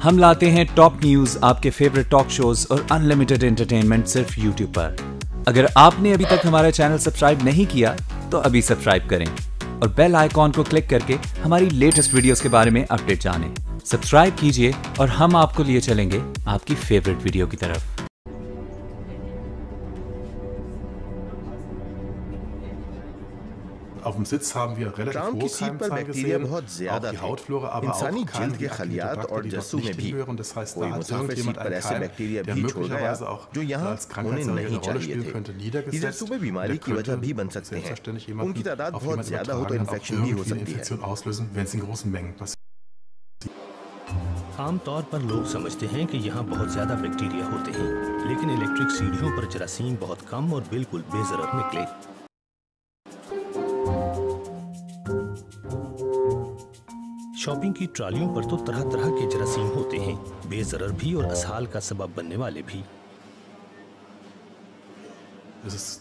ہم لاتے ہیں ٹاپ نیوز، آپ کے فیوریٹ ٹاک شوز اور انلمیٹڈ انٹرٹینمنٹ صرف یوٹیوب پر۔ اگر آپ نے ابھی تک ہمارا چینل سبسکرائب نہیں کیا تو ابھی سبسکرائب کریں اور بیل آئیکن کو کلک کر کے ہماری لیٹسٹ ویڈیوز کے بارے میں اپڈیٹ جانیں۔ سبسکرائب کیجئے اور ہم آپ کو لیے چلیں گے آپ کی فیوریٹ ویڈیو کی طرف۔ ٹرام کی سیٹ پر بیکٹیریا بہت زیادہ تھے، انسانی جلد کے خلیات اور جسوں میں بھی۔ کوئی مسافر سیٹ پر ایسے بیکٹیریا بھی چھوڑ گیا جو یہاں انہیں نہیں چاہیے تھے۔ یہ جرثومے بیماری کی وجہ بھی بن سکتے ہیں، ان کی تعداد بہت زیادہ ہو تو انفیکشن بھی ہو سکتی ہے۔ عام طور پر لوگ سمجھتے ہیں کہ یہاں بہت زیادہ بیکٹیریا ہوتے ہیں، لیکن الیکٹرک سیڑھیوں پر جراثیم بہت کم اور بالکل بے ضرر نکلے۔ شاپنگ کی ٹرالیوں پر تو طرح طرح کے جراثیم ہوتے ہیں، بے ضرر بھی اور اسہال کا سبب بننے والے بھی۔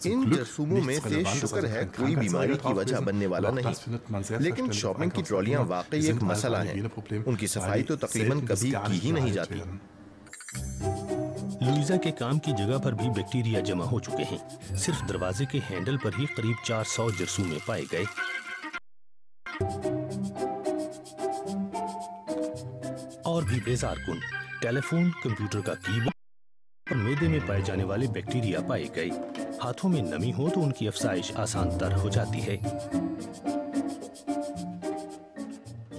ان جرثوموں میں سے شکر ہے کوئی بیماری کی وجہ بننے والا نہیں، لیکن شاپنگ کی ٹرالیاں واقعی ایک مسئلہ ہیں، ان کی صفائی تو تقریباً کبھی کی ہی نہیں جاتی۔ لوئیزا کے کام کی جگہ پر بھی بیکٹیریا جمع ہو چکے ہیں، صرف دروازے کے ہینڈل پر ہی قریب 400 جرثومے پائے گئے۔ اور بھی بیزار کن، ٹیلی فون، کمپیوٹر کا کی بورڈ اور معدے میں پائے جانے والے بیکٹیریا پائے گئے۔ ہاتھوں میں نمی ہو تو ان کی افزائش آسان تر ہو جاتی ہے۔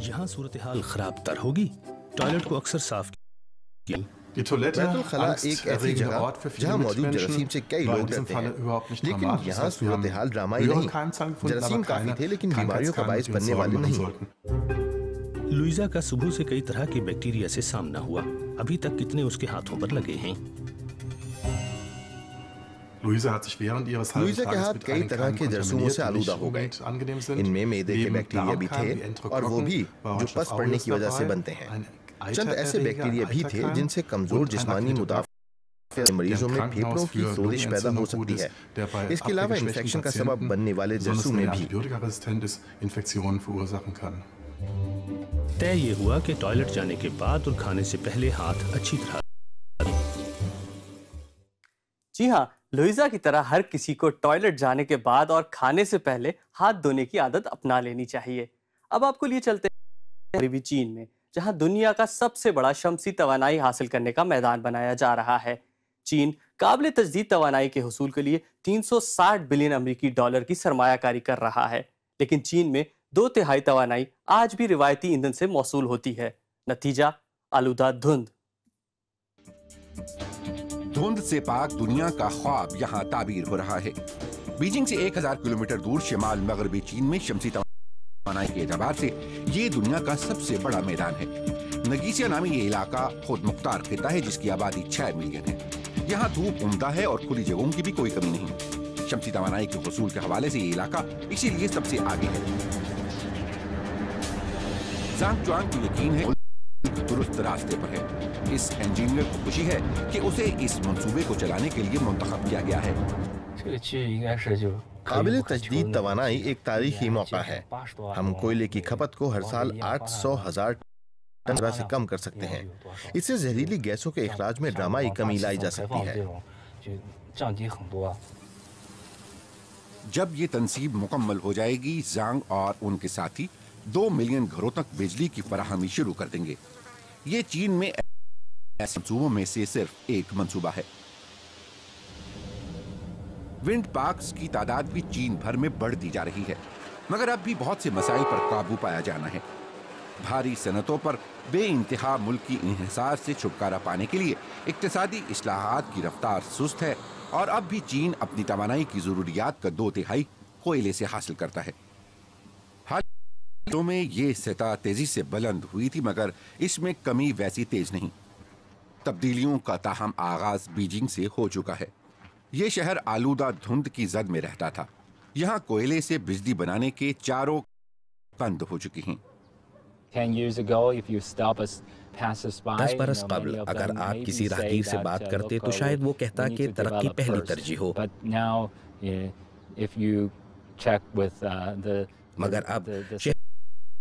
یہاں صورتحال خراب تر ہوگی۔ ٹوائلٹ کو اکثر صاف کیا۔ بیت الخلاء ایک ایسی جگہ جہاں موجود جراثیم سے کئی لوگ ڈرتے ہیں، لیکن یہاں صورتحال ڈرامائی نہیں۔ جراثیم کافی تھے لیکن بیماریوں کا باعث بننے والے نہیں۔ لوئیزا کا صبح سے کئی طرح کے بیکٹیریا سے سامنا ہوا، ابھی تک کتنے اس کے ہاتھوں پر لگے ہیں۔ لوئیزا کے ہاتھ کئی طرح کے جرثوموں سے آلودہ ہو گئے، ان میں معدے کے بیکٹیریا بھی تھے اور وہ بھی جو پس پڑنے کی وجہ سے بنتے ہیں۔ چند ایسے بیکٹیریا بھی تھے جن سے کمزور جسمانی مدافعت مریضوں میں پھیپھڑوں کی سوزش پیدا ہو سکتی ہے۔ اس کے علاوہ انفیکشن کا سبب بننے والے جرثومے بھی۔ طے یہ ہوا کہ ٹوائلٹ جانے کے بعد اور کھانے سے پہلے ہاتھ اچھی طرح۔ جی ہاں، لوئیزا کی طرح ہر کسی کو ٹوائلٹ جانے کے بعد اور کھانے سے پہلے ہاتھ دھونے کی عادت اپنا لینی چاہیے۔ اب آپ کو لیے چلتے ہیں مغربی چین میں، جہاں دنیا کا سب سے بڑا شمسی توانائی حاصل کرنے کا میدان بنایا جا رہا ہے۔ چین قابل تجدید توانائی کے حصول کے لیے 360 بلین امریکی ڈالر کی سرمایہ کاری کر رہا ہے، لیکن چین میں 2/3 توانائی آج بھی روایتی ایندھن سے موصول ہوتی ہے۔ نتیجہ آلودہ دھند۔ دھند سے پاک دنیا کا خواب یہاں تعبیر ہو رہا ہے۔ بیجنگ سے 1000 کلومیٹر دور شمال مغربی چین میں شمسی توانائی کے اعتبار سے یہ دنیا کا سب سے بڑا میدان ہے۔ نگیسیا نامی یہ علاقہ خود مختار خطہ ہے جس کی آبادی 6 ملین ہے۔ یہاں دھوپ عمدہ ہے اور کھلی جگہوں کی بھی کوئی کمی نہیں۔ شمسی توانائی کے حصول کے حوالے سے یہ علاقہ اسی لیے سب سے آگے ہے۔ زانگ چوانگ کو یقین ہے درست راستے پر ہے۔ اس انجینئر کو خوشی ہے کہ اسے اس منصوبے کو چلانے کے لیے منتخب کیا گیا ہے۔ قابل تجدید توانائی ایک تاریخی موقع ہے۔ ہم کوئلے کی کھپت کو ہر سال 800,000 ٹن سے کم کر سکتے ہیں۔ اس سے زہریلی گیسوں کے اخراج میں ڈرامائی کمی لائی جا سکتی ہے۔ جب یہ تنصیب مکمل ہو جائے گی، زانگ اور ان کے ساتھی 2 ملین گھروں تک بجلی کی فراہمی شروع کر دیں گے۔ یہ چین میں ایسے منصوبوں میں سے صرف ایک منصوبہ ہے۔ ونڈ پارکس کی تعداد بھی چین بھر میں بڑھ دی جا رہی ہے، مگر اب بھی بہت سے مسائل پر قابو پایا جانا ہے۔ بھاری صنعتوں پر بے انتہا ملکی انحصار سے چھٹکارا پانے کے لیے اقتصادی اصلاحات کی رفتار سست ہے، اور اب بھی چین اپنی توانائی کی ضروریات کا 2/3 کوئلے سے حاصل کرتا ہے۔ حال میں یہ سطح تیزی سے بلند ہوئی تھی، مگر اس میں کمی ویسی تیز نہیں۔ تبدیلیوں کا تاہم آغاز بیجنگ سے ہو چکا ہے۔ یہ شہر آلودہ دھند کی زد میں رہتا تھا۔ یہاں کوئلے سے بجلی بنانے کے چاروں بند ہو چکی ہیں۔ 10 برس قبل اگر آپ کسی راہگیر سے بات کرتے تو شاید وہ کہتا کہ ترقی پہلی ترجیح ہو، مگر اب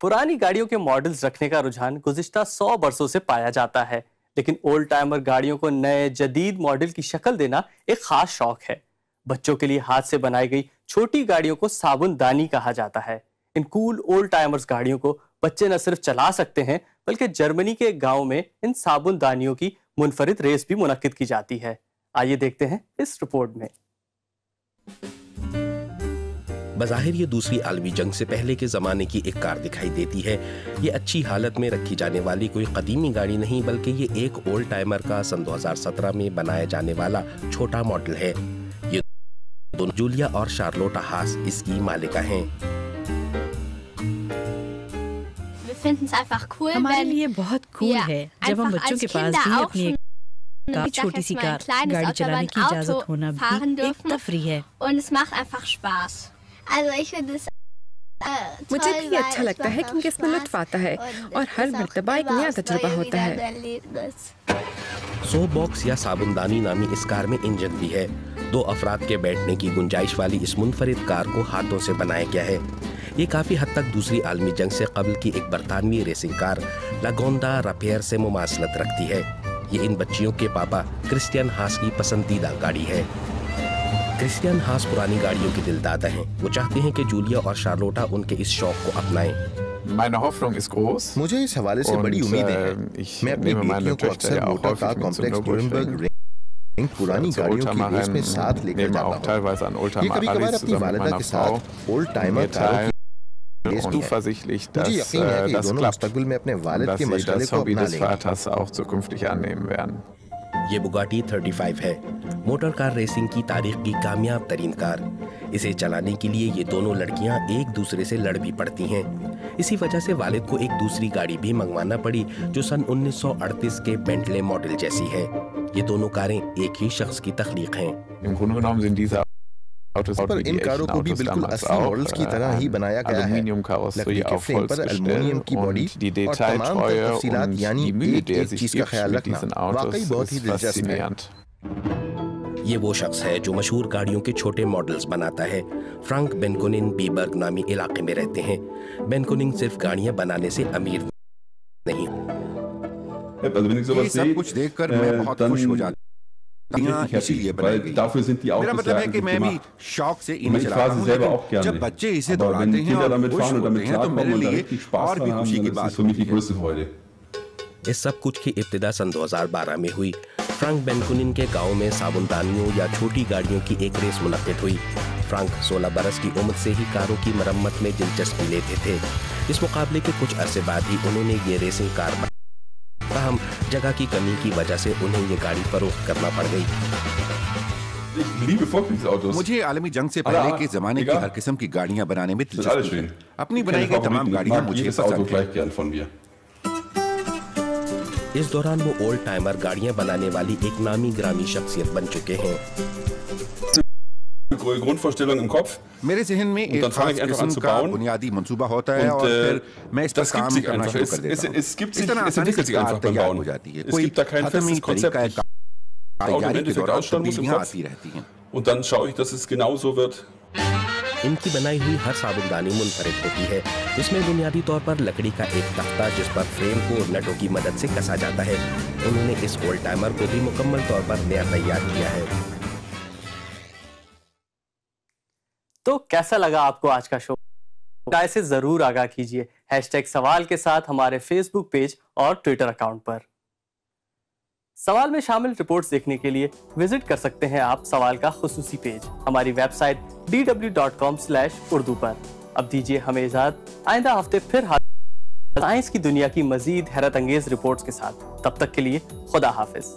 پرانی گاڑیوں کے ماڈلز رکھنے کا رجحان گزشتہ 100 برسوں سے پایا جاتا ہے، لیکن اولڈ ٹائمر گاڑیوں کو نئے جدید ماڈل کی شکل دینا ایک خاص شوق ہے۔ بچوں کے لیے ہاتھ سے بنائی گئی چھوٹی گاڑیوں کو صابن دانی کہا جاتا ہے۔ ان کول اولڈ ٹائمرز گاڑیوں کو بچے نہ صرف چلا سکتے ہیں بلکہ جرمنی کے گاؤں میں ان صابن دانیوں کی منفرد ریس بھی منعقد کی جاتی ہے۔ آئیے دیکھتے ہیں اس رپورٹ میں۔ بظاہر یہ دوسری عالمی جنگ سے پہلے کے زمانے کی ایک کار دکھائی دیتی ہے۔ یہ اچھی حالت میں رکھی جانے والی کوئی قدیمی گاڑی نہیں بلکہ یہ ایک اولڈ ٹائمر کا سن 2017 میں بنایا جانے والا چھوٹا ماڈل ہے۔ یہ دونوں جولیا اور شارلوٹا ہاس اس کی مالکہ ہیں۔ ہمارے لیے بہت کول ہے جب ہم بچوں کے پاس بھی اپنی ایک چھوٹی سی کار گاڑی چلانے کی اجازت ہونا بھی ایک تفریح ہے۔ مجھے بھی اچھا لگتا ہے کیونکہ اس میں لطف آتا ہے اور ہر مرتبہ ایک نیا تجربہ ہوتا ہے۔ سو باکس یا صابن دانی نامی اس کار میں انجن بھی ہے۔ 2 افراد کے بیٹھنے کی گنجائش والی اس منفرد کار کو ہاتھوں سے بنایا گیا ہے۔ یہ کافی حد تک دوسری عالمی جنگ سے قبل کی ایک برطانوی ریسنگ کار لاگوندا راپیر سے مماثلت رکھتی ہے۔ یہ ان بچیوں کے پاپا کرسٹین ہاس کی پسندیدہ گاڑی ہے۔ کرسٹین ہاس پرانی گاڑیوں کے دل دادا ہیں۔ وہ چاہتے ہیں کہ جولیا اور شارلوٹا ان کے اس شوق کو اپنائیں۔ مجھے اس حوالے سے بڑی امیدیں ہیں۔ میں اپنی بیٹیوں کو اکثر موٹر کار کمپلیکس نورنبرگ پرانی گاڑیوں کی ریس میں ساتھ لے کر جاتا ہوں۔ یہ کبھی کبھار اپنی والدہ کے ساتھ اولڈ ٹائمر کاروں کی ریس بھی ہے۔ مجھے یقین ہے کہ یہ دونوں مستقبل میں اپنے والد کے مشغلے کو اپنا لیں گے۔ یہ بگاٹی 35 ہے، موٹر کار ریسنگ کی تاریخ کی کامیاب ترین کار۔ اسے چلانے کے لیے یہ دونوں لڑکیاں ایک دوسرے سے لڑ بھی پڑتی ہیں۔ اسی وجہ سے والد کو ایک دوسری گاڑی بھی منگوانا پڑی جو سن 1938 کے بینٹلے ماڈل جیسی ہے۔ یہ دونوں کاریں ایک ہی شخص کی تخلیق ہیں۔ پر ان کاروں کو بھی بالکل اصلی ماڈلز کی طرح ہی بنایا گیا ہے۔ لکڑی کے فریم پر المونیم کی باڈی اور تمام تفصیلات، یعنی ایک چیز کا خیال رکھنا واقعی بہت ہی دلچسپ ہے۔ یہ وہ شخص ہے جو مشہور گاڑیوں کے چھوٹے ماڈلز بناتا ہے۔ فرانک بینکونن بیبرگ نامی علاقے میں رہتے ہیں۔ بینکونن صرف گاڑیاں بنانے سے امیر نہیں۔ یہ سب کچھ دیکھ کر میں بہت خوش ہو جاتا ہوں۔ اسی لیے بنائی گئی۔ میرا مطلب ہے کہ میں بھی شوق سے انہیں چلاتا ہوں، لیکن جب بچے اسے دوڑاتے ہیں اور خوش ہوتے ہیں تو میرے لیے اور بھی خوشی کی بات ہوتی ہے۔ اس سب کچھ کی ابتدا سن 2012 میں ہوئی۔ فرانک بینکونن کے گاؤں میں صابن دانیوں یا چھوٹی گاڑیوں کی ایک ریس منعقد ہوئی۔ فرانک 16 برس کی عمر سے ہی کاروں کی مرمت میں دلچسپی لیتے تھے۔ اس مقابلے کے کچھ عرصے بعد ہی انہوں نے یہ ریسنگ کار تاہم جگہ کی کمی کی وجہ سے انہیں یہ گاڑی فروخت کرنا پڑ گئی۔ مجھے عالمی جنگ سے پہلے کے زمانے کی ہر قسم کی گاڑیاں بنانے میں دلچسپی ہے۔ اپنی بنائی گئی تمام گاڑیاں مجھے پسند ہیں۔ اس دوران وہ اولڈ ٹائمر گاڑیاں بنانے والی ایک نامی گرامی شخصیت بن چکے ہیں۔ میرے ذہن میں ایک خاص قسم کا بنیادی منصوبہ ہوتا ہے اور پھر میں اس پر کام کرنا شروع کر دیتا ہوں۔ اس طرح آسانی سے کار تیار ہو جاتی ہے۔ کوئی حتمی طریقہ تیاری کے دوران تبدیلیاں آتی رہتی ہیں۔ ان کی بنائی ہوئی ہر صابن دانی منفرد ہوتی ہے۔ اس میں بنیادی طور پر لکڑی کا ایک تختہ جس پر فریم کو نٹوں کی مدد سے کسا جاتا ہے۔ انہوں نے اس اولڈ ٹائمر کو بھی مکمل طور پر نیا تیار کیا ہے۔ تو کیسا لگا آپ کو آج کا شو؟ رائے سے ضرور آگاہ کیجیے #سوال کے ساتھ ہمارے فیس بک پیج اور ٹویٹر اکاؤنٹ پر۔ سوال میں شامل رپورٹس دیکھنے کے لیے وزٹ کر سکتے ہیں آپ سوال کا خصوصی پیج ہماری ویب سائٹ dw.com/urdu پر۔ اب دیجیے ہمیں اجازت، آئندہ ہفتے پھر سائنس کی دنیا کی مزید حیرت انگیز رپورٹس کے ساتھ۔ تب تک کے لیے خدا حافظ۔